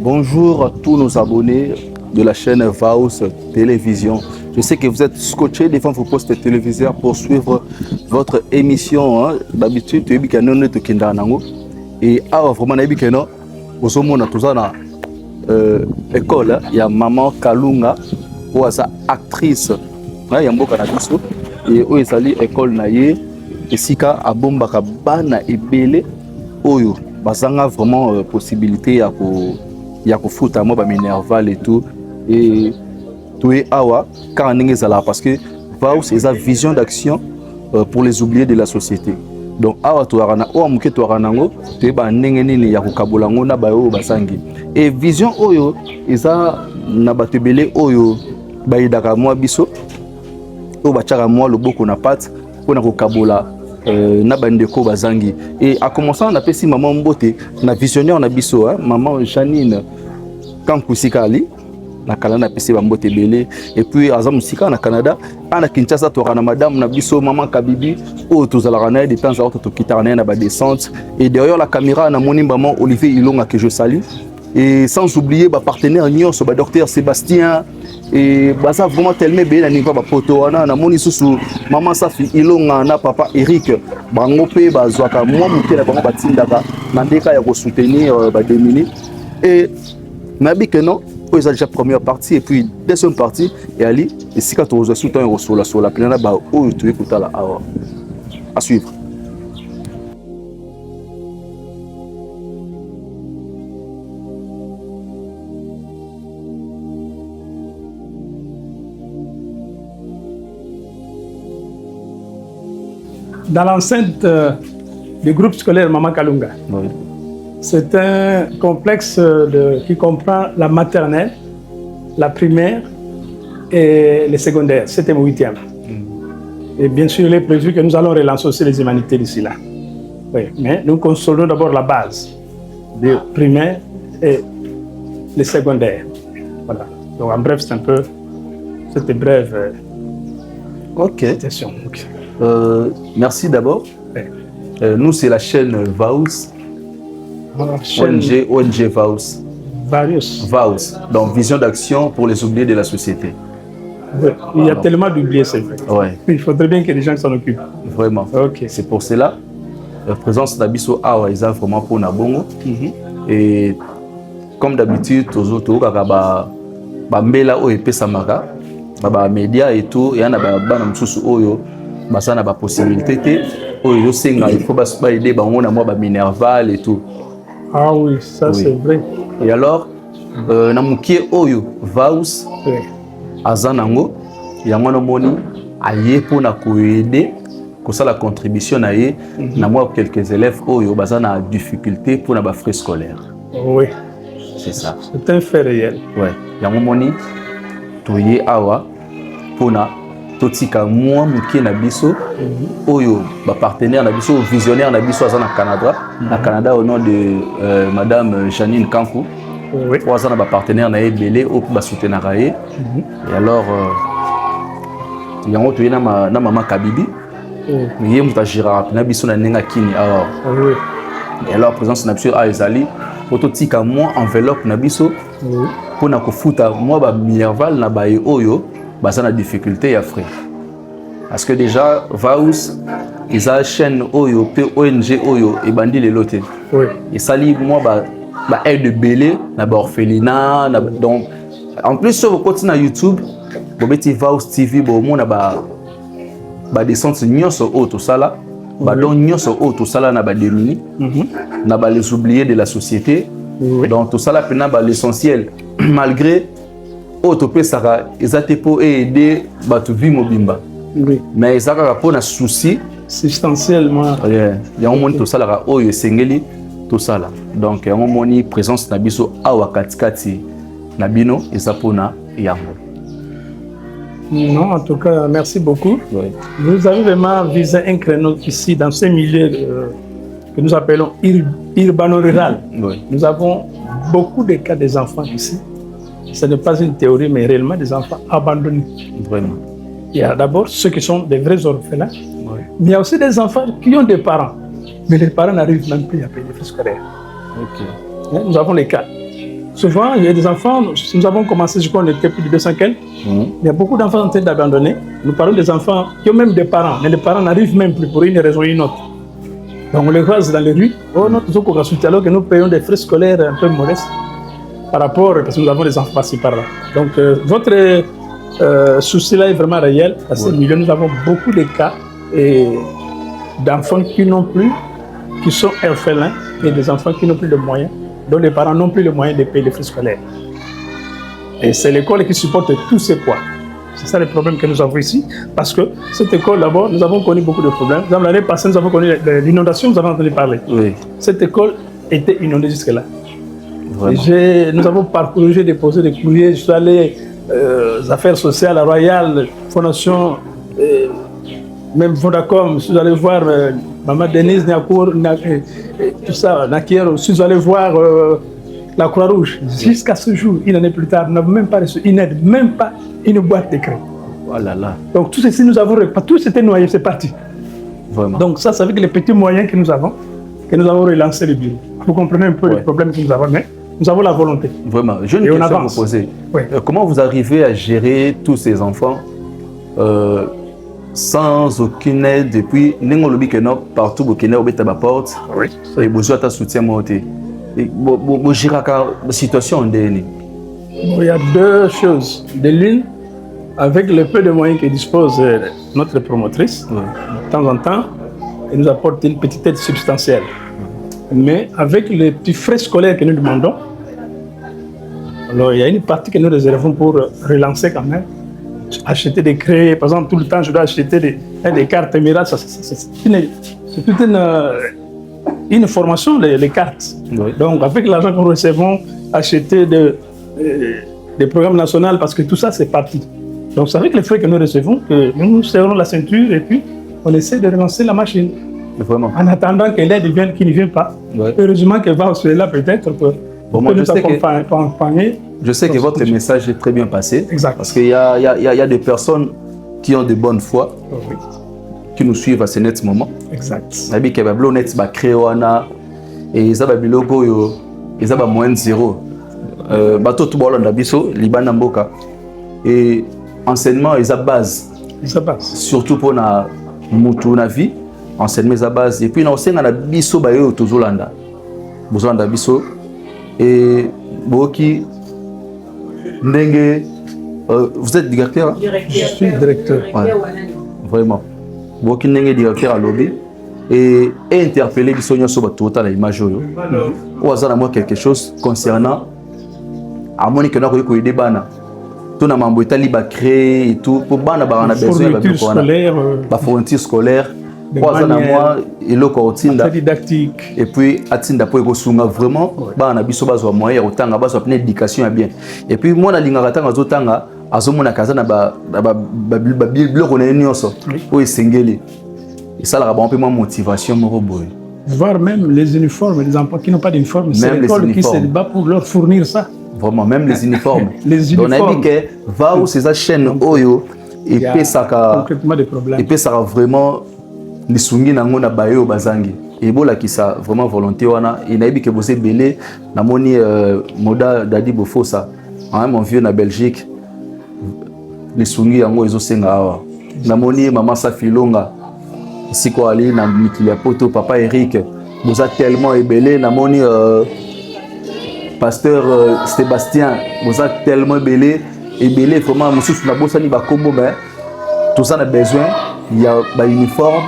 Bonjour à tous nos abonnés de la chaîne Vaus Télévision. Je sais que vous êtes scotchés devant vos postes téléviseurs pour suivre votre émission. D'habitude, tu es bien non tu kinda nango. Et vraiment na bikeno, vous mona tozana école ya maman Kalunga ou sa actrice. Ya mboka na biso et o ezali école na ye esika abombaka bana ebele oyo bazanga vraiment possibilité ya kofuta mo ba minerval et tout et tout est awa car ndenge zala parce que Vaus eza vision d'action pour les oubliés de la société. Donc awa to arana o amuke to aranango to ba ndenge nini ya kokabola ngo na ba oyo basangi et vision oyo eza na batebele oyo bayidaka mwa biso o bachaka mwa loboko na patte pona kokabola na bandeko bazangi et à commençant on appelle si maman Mbote na visionnaire na biso maman Janine Kankusikali na Canada pesi Mbote belé et puis azam musika na Canada ana Kinshasa to na madame na biso maman Kabibi o tozalaka na de temps à autre to kitana na ba descente et derrière la caméra na moni maman Olivier Ilonga que je salue et sans oublier ba partenaire nyonso ba docteur Sébastien et baza vraiment tellement bien na niveau ba poto wana na moni susu maman Safi Ilonga na papa Eric bango pe bazwaka moi muke na bango batindaka na ndeka ya ko soutenir ba démunis et nabi que non ils ont déjà première partie et puis deuxième partie et ali et si quand on reçoit un ressort sur la pleine ba o tu écoutes là à suivre. Dans l'enceinte du groupe scolaire Maman Kalunga. Oui. C'est un complexe qui comprend la maternelle, la primaire et les secondaires, 7e et 8e. Et bien sûr, il est prévu que nous allons relancer aussi les humanités d'ici là. Oui. Mais nous consolidons d'abord la base des primaires et les secondaires. Voilà. Donc en bref, c'est un peu cette brève question. Okay. Merci d'abord. Nous, c'est la chaîne Vaus. ONG Vaus. Vaus. Donc, vision d'action pour les oubliés de la société. Oui. Il y a tellement d'oubliés, c'est vrai. Ouais. Il faudrait bien que les gens s'en occupent. Vraiment. Okay. C'est pour cela. La présence d'Abisso Awa, ils ont vraiment pour Nabongo. Et comme d'habitude, tous les autres, Bambela o epe samaka, baba média et tout, il y en a bana msusu oyo. Basana ba possibilité té oyo senga il faut pas aider ba on a moi ba minerval et tout. Ah oui, ça oui. C'est vrai. Et alors na mukie oyo Vaus azanango yango na moni aye pona ko aider ko ça la contribution na ye na moi quelques élèves oyo bazana difficulté pour na ba frais scolaires. Oui. C'est ça. C'est un fait réel. Ouais. Yango moni toye awa pona totika moi mukie na biso oyo ba partenaire na biso visionnaire na biso azana na Canada au nom de madame Janine Kanku. Oui. Azana ba partenaire na ebele au ba soutenir et alors yango toyena na maman Kabibi yé mutajira na biso na nenga kini alors et alors présence na biso a ezali totika moi enveloppe na biso pour na kofuta moi ba minerval na ba oyo ça na difficulté ya frais parce que déjà Vaus ils a chaîne oyo pe ONG oyo et bandi les loté oui et sali moi ba aide belé na ba orphelinat donc en plus sur votre na YouTube bobeti Vaus TV bo mona ba descente nyonso o to sala ba don nyonso o to sala na ba démunis na ba les oubliés de la société donc tout ça là pena ba l'essentiel malgré autopé saka ezate po aider batu vi mobimba oui mais ezaka po na souci substantiellement ya on moni to sala ka oyo sengeli to sala donc ya on moni présence na biso awa katikati na bino ezapona yango. Non, en tout cas, merci beaucoup. Oui. Vous avez vraiment visé un créneau ici dans ce milieu que nous appelons urbano-rural. Oui. Nous avons beaucoup de cas des enfants ici. Ce n'est pas une théorie, mais réellement des enfants abandonnés. Vraiment. Il y a d'abord ceux qui sont des vrais orphelins, oui. Mais il y a aussi des enfants qui ont des parents, mais les parents n'arrivent même plus à payer les frais scolaires. Okay. Nous avons les cas. souvent, il y a des enfants, nous avons commencé, je crois, on était plus de 200 quelques. Il y a beaucoup d'enfants en train d'abandonner. Nous parlons des enfants qui ont même des parents, mais les parents n'arrivent même plus pour une raison ou une autre. Donc on les croise dans les rues. Oh, alors que nous payons des frais scolaires un peu modestes par rapport, parce que nous avons des enfants par-ci par-là. Donc votre souci-là est vraiment réel. À ces milieux, nous avons beaucoup de cas d'enfants qui n'ont plus, qui sont orphelins, et des enfants qui n'ont plus de moyens, dont les parents n'ont plus les moyens de payer les frais scolaires. Et c'est l'école qui supporte tous ces poids. C'est ça le problème que nous avons ici, parce que cette école d'abord, nous avons connu beaucoup de problèmes. L'année passée, nous avons connu l'inondation, nous avons entendu parler. Oui. Cette école était inondée jusque-là. Nous avons parcouru, j'ai déposé des courriers, je suis allé aux affaires sociales, à Royal, Fondation, même Vodacom, je suis allé voir Maman Denise Niakour, tout ça, Nakier, je suis allé voir la Croix-Rouge. Jusqu'à ce jour, une année plus tard, nous n'avons même pas reçu une aide, même pas une boîte de crédit. Oh là là. Donc tout ceci, nous avons, tout s'était noyé, c'est parti. Vraiment. Donc ça, c'est avec les petits moyens que nous avons relancé le bureau. Vous comprenez un peu les problèmes que nous avons, mais nous avons la volonté. Vraiment. J'ai une question à vous poser. Oui. Comment vous arrivez à gérer tous ces enfants sans aucune aide? Et puis, partout au Kenya, à la porte, et vous avez un soutien monté. La situation il y a deux choses. De l'une, avec le peu de moyens que dispose notre promotrice, de temps en temps, elle nous apporte une petite aide substantielle. Mais avec les petits frais scolaires que nous demandons, alors il y a une partie que nous réservons pour relancer quand même. Acheter des crayons, par exemple, tout le temps, je dois acheter des cartes Mira. C'est toute une formation, les cartes. Oui. Donc, avec l'argent que nous recevons, acheter des programmes nationaux, parce que tout ça, c'est parti. Donc, c'est avec les frais que nous recevons que nous serrons la ceinture et puis on essaie de relancer la machine. Vraiment. En attendant que l'aide vienne, qui ne vient pas. Ouais. Heureusement qu'elle va au là peut-être pour nous accompagner. Je sais que votre message est très bien passé. Exact. Parce qu'il y a des personnes qui ont de bonne foi, qui nous suivent à ce net moment. Exact. Et ils ont des logo, ils ont moins de zéro. Bateau tout le monde Liban Mboka. Et enseignement, ils ont base. Surtout pour la vie. Enseignement, ils ont base. Et puis, nous avons un biso bayo tozolanda. Bozolanda biso. Et Boki Ndenge, vous êtes directeur? Hein? Je suis directeur. Ouais. Vraiment. Boki Ndenge directeur à lobby. Et interpeller Bisogna sur la image. Ou à moi quelque chose concernant à mon école que des bana. Tout na mambo itali ba créer et tout pour bana ba on a besoin de fourniture scolaire. Moi et le cotinda didactique. Et puis atinda po ekosunga vraiment bana biso bazwa moyen otanga bazwa plein d'éducation bien. Et puis moi na lingaka tanga zotanga azomona kaza na ba biloko na nyonso o esengeli. Et ça la un peu moins motivation mon boy. Voir même les uniformes, les enfants qui n'ont pas d'uniforme, c'est l'école qui se bat pour leur fournir ça. Vraiment, même les uniformes. Les uniformes. On a dit que va où ces chaînes Oyo et puis ça concrètement des problèmes. Et puis ça vraiment les sungi nango na bayo bazangi. Et bon là qui ça vraiment volonté wana il a dit que vous êtes belé na moni moda dadi bofosa. Hein mon vieux na Belgique les sungi yango ezo senga awa. Na moni maman Safilonga. Si quoi aller na Mikilia Poto papa Eric vous a tellement ébélé na moni pasteur Sébastien vous a tellement ébélé vraiment monsieur na bossa ni ba kombo mais tout ça a besoin il y a ba uniforme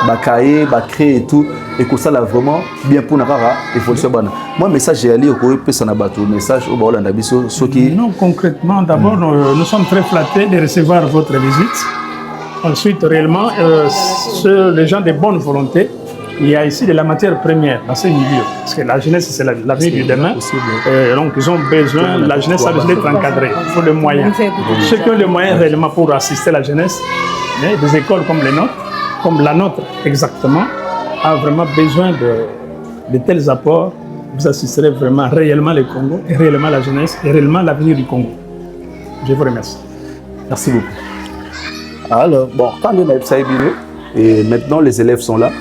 ba cahier ba créer et tout et que ça là vraiment bien pour nakara évolution bana moi message j'ai allé au pesa na bateau message au Baolanda biso ceux qui non concrètement d'abord nous sommes très flattés de recevoir votre visite. Ensuite, réellement, les gens de bonne volonté, il y a ici de la matière première dans ces milieux. Parce que la jeunesse, c'est l'avenir du demain. Donc, ils ont besoin, la jeunesse a besoin d'être encadrée. Il faut les moyens. Ceux qui ont les moyens réellement pour assister la jeunesse, des écoles comme les nôtres, comme la nôtre exactement, a vraiment besoin de tels apports. Vous assisterez vraiment réellement le Congo, et réellement la jeunesse, et réellement l'avenir du Congo. Je vous remercie. Merci beaucoup. Alors, bon, quand on a et maintenant les élèves sont là.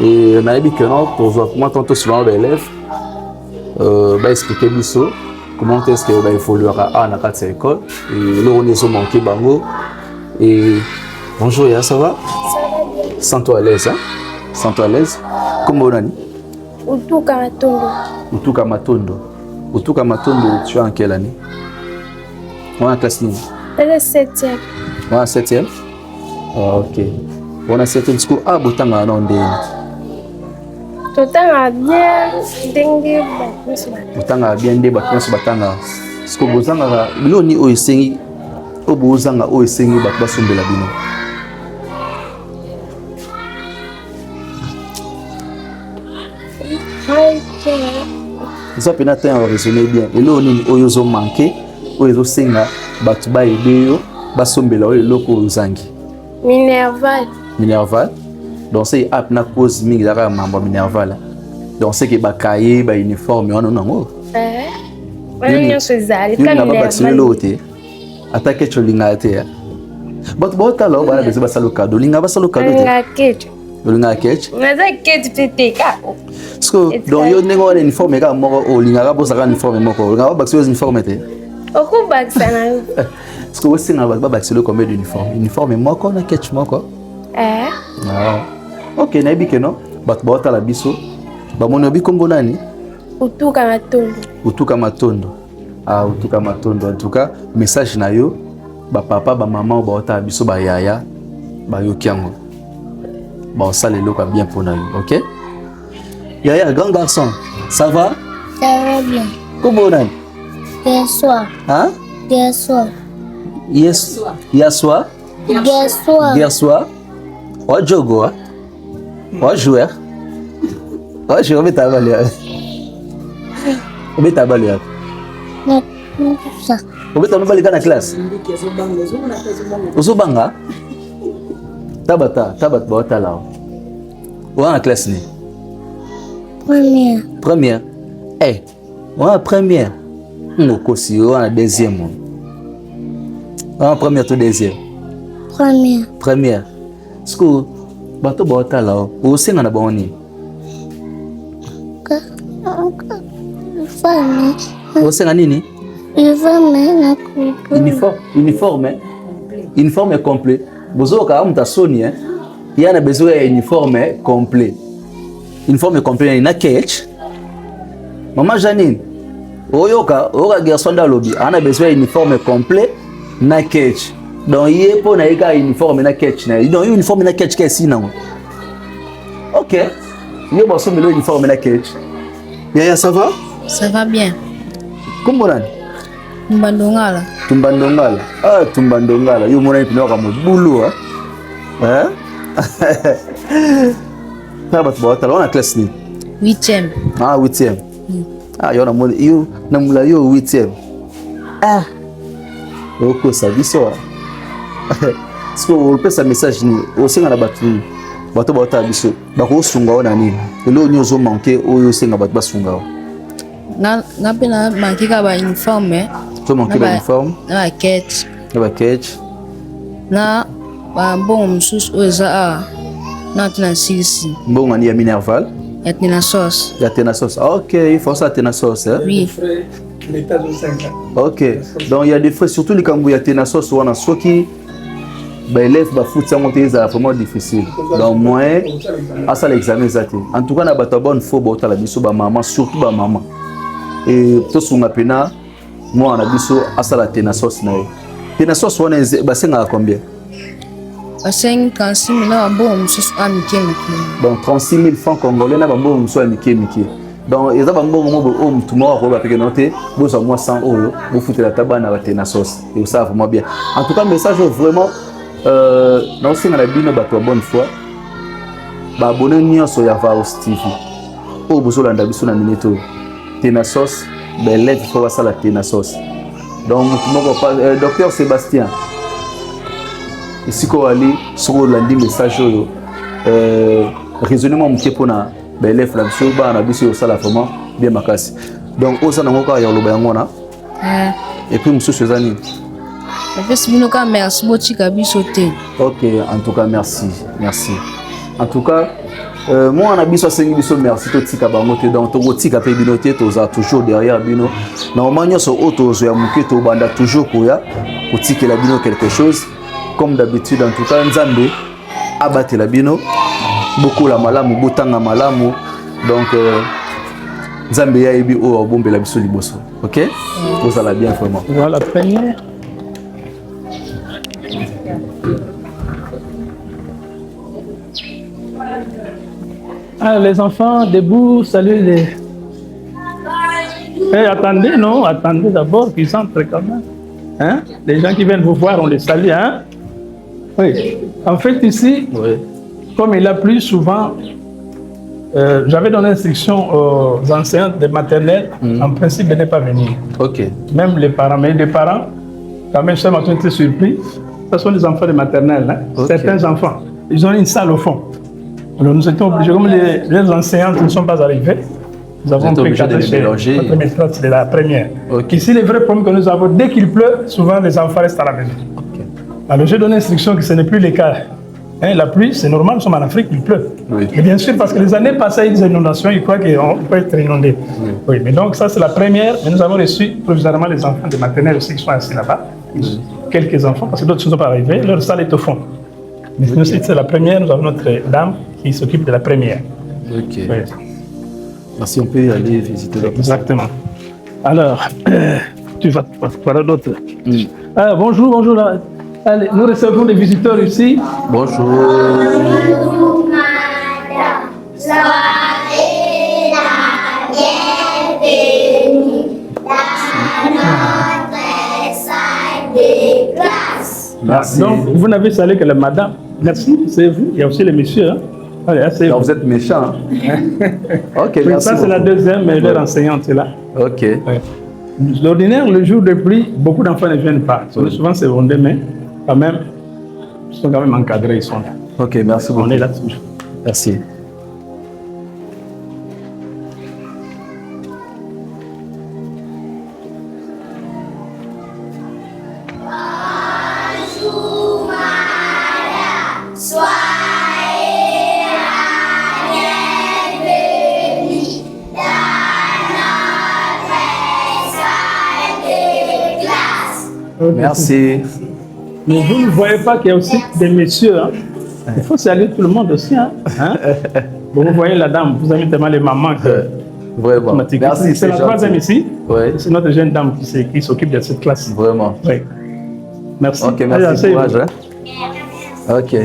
Et on a dit que non, pour moi, tantôt souvent les élèves, expliquer biso, comment est-ce que va évoluer à la carte école et là on est manqué bango et bonjour ya ça va? Ça va bien. Sens-toi à l'aise hein? Sens-toi à l'aise. Comment on a dit? Utuka Matondo. Utuka Matondo. Utuka Matondo, tu es en quelle année? On est en classe ligne. Elle est 7e. On est en 7e? Ok. On a 7e school. Ah, Boutanga non de. Totanga bien dengue bakuse. Boutanga bien de bakuse batanga. Sko bozanga bilo ni oyesengi. O bozanga oyesengi bakbasombela bino. Ça peut être raisonner bien. Et là, on a manqué, on a senga, batuba ideo, basombela o loko zangi. Minerval. Minerval. Donc c'est app na cause mingi la mamba Minerval. Donc c'est que ba cahier, ba uniforme, on non. On a sezali comme Minerval. Attaque cholinga te. But bota lo bana bezo basalo cadeau, linga basalo cadeau. Linga ketch. Linga ketch. Naza ketch teteka. Parce que dans yo nengo na uniforme ka moko o linga ka bosa ka uniforme moko. Linga ba baxio uniforme te. Oku baxana yo. Parce que aussi na ba baxio combien d'uniforme? Uniforme moko na ketch moko. Ah. OK, na bi keno. Bat bota la biso. Ba mono bi kombo nani? Utuka Matondo. Utuka Matondo. Ah, Utuka Matondo. En tout cas, message na yo ba papa ba maman ba ota biso ba yaya ba yo kiango. Bon, ça les locaux bien pour nous, OK? Yaya, grand garçon, ça va? Ça va bien. Comment on a? Hier soir. Hein? Hier soir. Hier soir? Hier soir. Hier soir? On joue, hein? On joue, hein? On joue, on met ta balle. On met ta balle. Non, ça. On met ta balle dans la classe. Osobanga? Tabata bota là. Ou en classe ni? Première. Première. Eh, ou en première. On kosi ou en deuxième. Ou en première ou deuxième? Première. Première. School bato bota là. Ou singa na boni? Famille. Ou singa nini? Uniforme complet. Bozoka amta soni hein. Il y a besoin d'un uniforme complet. Uniforme complet na catch. Maman Janine. Oyoka garçon dans lobby, on a besoin d'un uniforme complet na catch. Donc il est pour na uniforme na catch na. Donc uniforme na catch qu'est-ce non. OK. Il y a besoin de uniforme na catch. Yaya ça va? Ça va bien. Comment on a? Tumbandongala. Tumbandongala. Ah, Tumbandongala. Yo mona ipino ka mobulu hein? Hein? Ça va tu vas classe ni? 8e. Ah, 8e. Ah, yo na mona yo na mula yo 8e. Ah. Oko sa biso. Est-ce que on peut ça message ni au singa na batu. Bato bata biso. Ba ko sunga ona ni. Elo nyozo manquer oyo singa batu basunga. Na pena manquer ka ba uniforme. Tu manquer ba uniforme? Na catch. Na catch. Na ba bon mususu oza na tena sisi. Bon ani ya Minerval. Ya tena sauce. Ya tena sauce. OK, il faut ça tena sauce hein. Oui. OK. Donc il y a des frais surtout les kambu ya tena sauce wana soki ba élève ba foot ça monter ça vraiment difficile. Donc moi à ça l'examen zati. En tout cas na bato bonne faux ba la biso ba maman surtout ba maman. Et to sunga pena moi na biso à ça la tena sauce na. Tena sauce wana ba senga combien? Ba 36 000 na bon mususu amike. Donc 36 000 francs congolais na ba bon mususu amike. Donc ils ont bon moment au mutumo ko ba peke noter bo ça moi 100 euros bo foutre la tabana ba tena sauce. Et ça vraiment bien. En tout cas message vraiment non c'est na bino ba bonne foi. Ba abonné nyonso ya Vaus TV. O bozo landa biso na minute tena sauce belette faut ça la tena sauce. Donc docteur Sébastien ici ko ali sur landi message yo raisonnement mke pona belef la biso ba na biso ça la vraiment bien makasi. Donc osa na ngoka ya loba yango na et puis monsieur Suzanne merci beaucoup biso te. OK, en tout cas merci. En tout cas Moi, on a besoin de biso merci tout tika bango te donc to tika pe bino te toza toujours derrière bino. Normalement so auto zo ya muke to banda toujours koya ko tikela bino quelque chose comme d'habitude en tout cas Nzambe abatela bino beaucoup la malamu botanga malamu donc Nzambe ya ebi o bombela biso liboso. OK? Vous allez bien vraiment. Voilà la première. Alors, les enfants, debout, saluez les... Eh, attendez, non, attendez d'abord qu'ils entrent quand même. Hein? Les gens qui viennent vous voir, on les salue. Hein? Oui. En fait, ici, Oui. comme il a plu souvent, j'avais donné l'instruction aux enseignants de maternelle, en principe, de ne pas venir. OK. Même les parents, mais les parents, quand même, ça m'a été surpris. Ce sont des enfants de maternelle. Hein? Ok. Certains enfants, ils ont une salle au fond. Alors nous étions obligés, comme les enseignantes ne sont pas arrivées, nous avons pris obligés de les mélanger. notre maîtresse, c'est la première. Ok. Ici, le vrai problème que nous avons, dès qu'il pleut, souvent les enfants restent à la maison. OK. Alors j'ai donné l'instruction que ce n'est plus le cas. Hein, la pluie, c'est normal, nous sommes en Afrique, il pleut. Oui. Et bien sûr, parce que les années passées, il y a des inondations, ils croient qu'on peut être inondé. Oui, mais donc ça c'est la première, mais nous avons reçu provisoirement les enfants de maternelle aussi qui sont assis là-bas. Quelques enfants, parce que d'autres ne sont pas arrivés, leur salle est au fond. Mais nous, c'est la première, nous avons notre dame qui s'occupe de la première. OK. Oui, Merci, on peut y aller visiter la exactement. Alors, tu vas voir d'autres. Ah, bonjour, bonjour. Allez, nous recevons des visiteurs ici. Bonjour. Merci. Donc, vous n'avez salué que la madame. Merci, c'est vous. Il y a aussi les messieurs. Hein. Allez, asseyez-vous. Donc, vous êtes méchant. Hein? OK, Oui, merci. ça, c'est la beaucoup. deuxième, mais leur enseignante est là. OK. Oui. L'ordinaire, le jour de pluie, beaucoup d'enfants ne viennent pas. Souvent, c'est rondé, mais quand même, ils sont quand même encadrés, ils sont là. OK, merci beaucoup. On est là toujours. Merci. Merci. Mais vous ne voyez pas qu'il y a aussi des messieurs. Hein? Il faut saluer tout le monde aussi. Hein? Bon, vous voyez la dame, vous avez tellement les mamans que... Vraiment. Merci, c'est la troisième ici. Oui. C'est notre jeune dame qui s'occupe de cette classe. Vraiment. Oui. Merci. OK, Allez, merci. asseyez-vous. Courage. Hein? OK.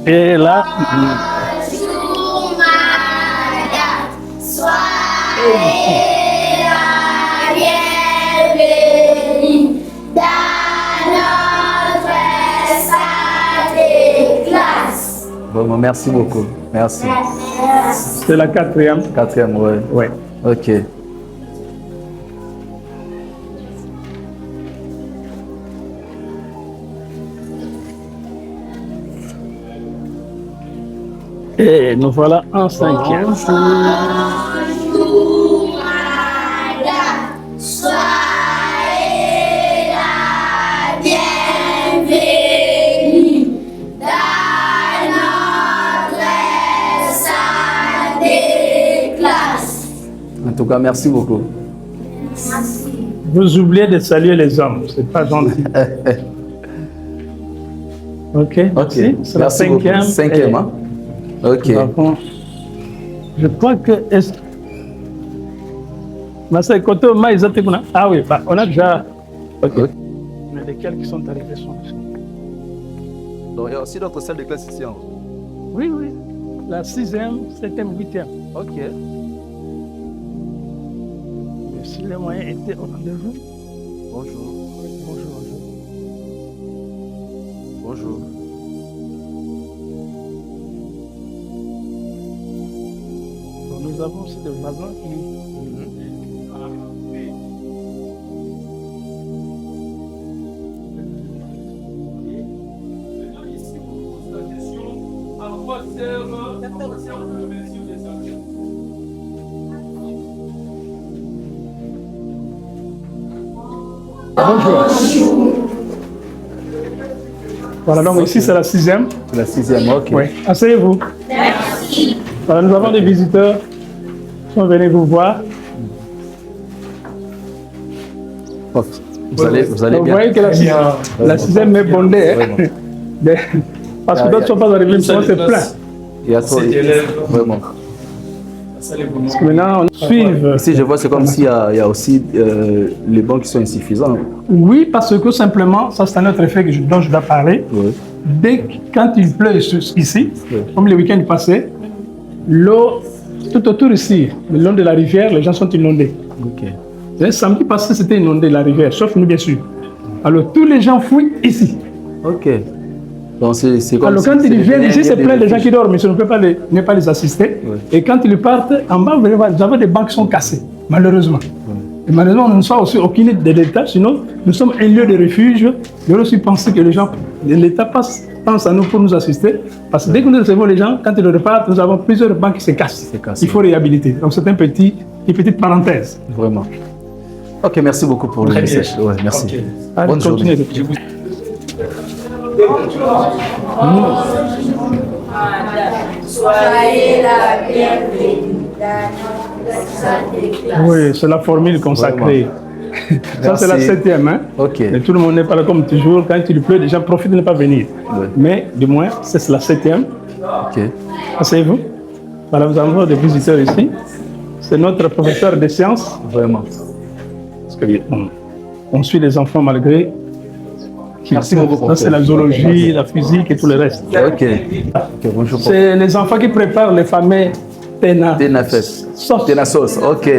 Et là, Vraiment, merci beaucoup. Merci. c'est la quatrième. Quatrième, oui. Oui. OK. Et nous voilà en cinquième. En tout cas, merci beaucoup. Vous oubliez de saluer les hommes, c'est pas gentil. Ok, OK. merci. C'est la Merci beaucoup. cinquième. Cinquième, Et hein? OK. nous avons- Je crois que... Ah oui, bah, on a déjà... Ok. Ok. Mais lesquels qui sont arrivés sont... Donc, il y a aussi d'autres salles de classe ici. Hein? Oui, oui. La sixième, septième, huitième. OK. Mais si les moyens étaient au rendez-vous... Bonjour. Bonjour, bonjour. Bonjour. Donc, nous avons aussi des voisins qui... Bonjour. Voilà, donc ici c'est la 6e. C'est la 6e, ok. Oui, asseyez-vous. Merci. Voilà, nous avons des visiteurs qui sont venus vous voir. Oh, vous allez Vous bien. voyez que la 6e est bondée. Hein? Parce que d'autres ne sont pas arrivés, mais c'est plein. Il y a trop vraiment. Parce que maintenant, on suit. Ici, je vois, c'est comme s'il y a aussi les bancs qui sont insuffisants. Oui, parce que simplement, ça c'est un autre effet dont je dois parler. Oui. Quand il pleut ici, comme le week-end passé, l'eau tout autour ici, le long de la rivière, les gens sont inondés. Ok. Samedi passé, c'était inondé la rivière, sauf nous bien sûr. Alors tous les gens fuient ici. Ok. Donc c'est comme alors si quand ils viennent ici, c'est plein de gens refuges. qui dorment, mais je ne peut pas les assister. Oui. Et quand ils partent, en bas, vous avez des bancs qui sont cassés, malheureusement. Et malheureusement, nous ne sommes aussi aucune aide de l'État, sinon nous sommes un lieu de refuge. Je aussi penser que les gens, l'État pense à nous pour nous assister. Parce que dès que nous recevons les gens, quand ils repartent, nous avons plusieurs bancs qui se cassent. Il faut réhabiliter. Donc c'est une petite parenthèse. Vraiment. Ok, merci beaucoup pour le message. Ouais, merci. Okay. Bonne journée. Soyez la bienvenue dans notre Oui, c'est la formule consacrée. Ça, c'est la 7e. Hein? Ok. Mais tout le monde n'est pas là comme toujours. Quand il pleut, les gens profitent de ne pas venir. Oui. Mais du moins, c'est la 7e. Ok. Asseyez-vous. Voilà, nous avons des visiteurs ici. C'est notre professeur de sciences. Vraiment. Parce que, on suit les enfants malgré. Merci beaucoup. Ça, c'est la zoologie, la physique et tout le reste. Ok. Bonjour. C'est les enfants qui préparent les fameux Tenafes. Tenassos. Ok.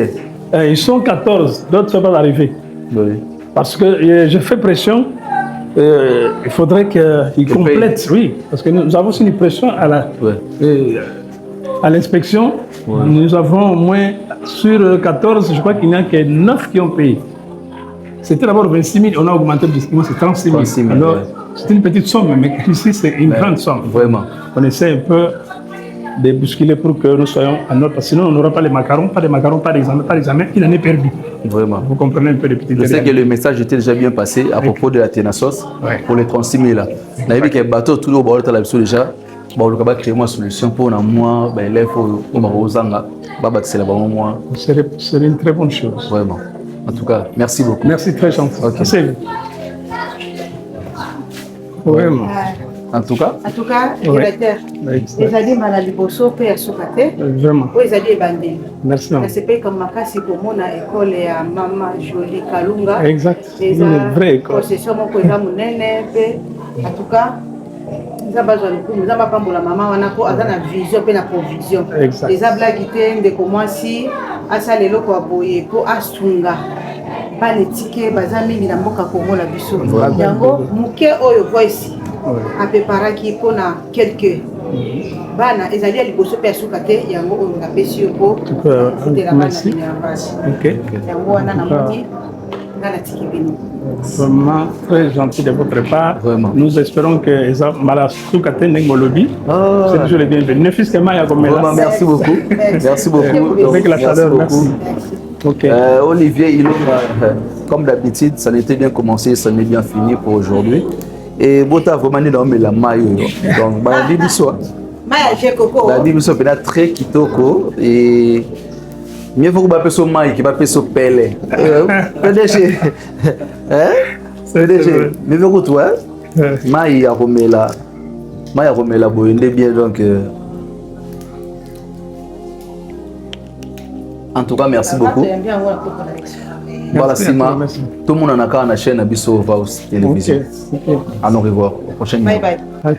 Ils sont 14, d'autres ne sont pas arrivés. Oui. Parce que je fais pression, il faudrait qu'ils complètent. Oui, parce que nous avons aussi une pression à l'inspection. Ouais. Nous avons au moins, sur 14, je crois qu'il n'y a que 9 qui ont payé. C'était d'abord 26 000, on a augmenté justement, c'est 36 000. 36 000. Alors, c'est une petite somme, mais ici, c'est une grande somme. Vraiment. On essaie un peu de bousculer pour que nous soyons à notre... Sinon, on n'aura pas les macarons, pas d'examen, il en est perdu. Vraiment. Vous comprenez un peu les petits détails. Je sais que le message était déjà bien passé à propos de la Tenassos pour les 36 000. Là. On a vu que le bateau, tout le monde a déjà. On va créer une solution pour moi, l'élève pour Ozanga. C'est une très bonne chose. Vraiment. En tout cas, merci beaucoup. Merci, très gentil. Okay. Merci. Vraiment. En tout cas, directeur, ils ont dit maladie pour sauver à Soukate. Vraiment. Oui, ils ont dit bandé. Merci. C'est pas comme Makasi pour mon école et à Maman Jolie Kalunga. Exact. C'est une vraie école. Possession mon cousin mon nene. En tout cas, ils ont besoin de coup. Ils ont pas pour la maman. On a pour avoir une vision, puis une provision. Exact. Les ablaguités de comment si à ça les locaux aboyés pour asunga. Pas les tickets, bazami ni la moka Congo la biso. Yango muke oyo voici. A préparer qui pour quelques bana ils allaient à liboso pe Soukate yango on a pesi pour de la bana OK. yango wana na moni ngala tikibini. Vraiment très gentil de votre part. Vraiment. Nous espérons que ça mala Soukate ngolobi. C'est toujours le bienvenu. Ne fût-ce que Maya comme là. Merci beaucoup. Merci beaucoup. Avec la chaleur, merci. Okay. Olivier, comme d'habitude, ça n'était bien commencé, ça n'est bien fini pour aujourd'hui. Et Bota vraiment dans la maille. Donc, bah, Dibiso. La Dibiso est très kitoko et mieux vaut que vous maille qui va passer au Pelé. PDG. PDG. Mais vaut que toi, maille a remis la boîte bien donc. En tout cas, merci beaucoup. Voilà, Sima. Tout le monde en a qu'à la chaîne Abisso Vaus Télévision. À nous revoir. Au prochain numéro. Bye bye.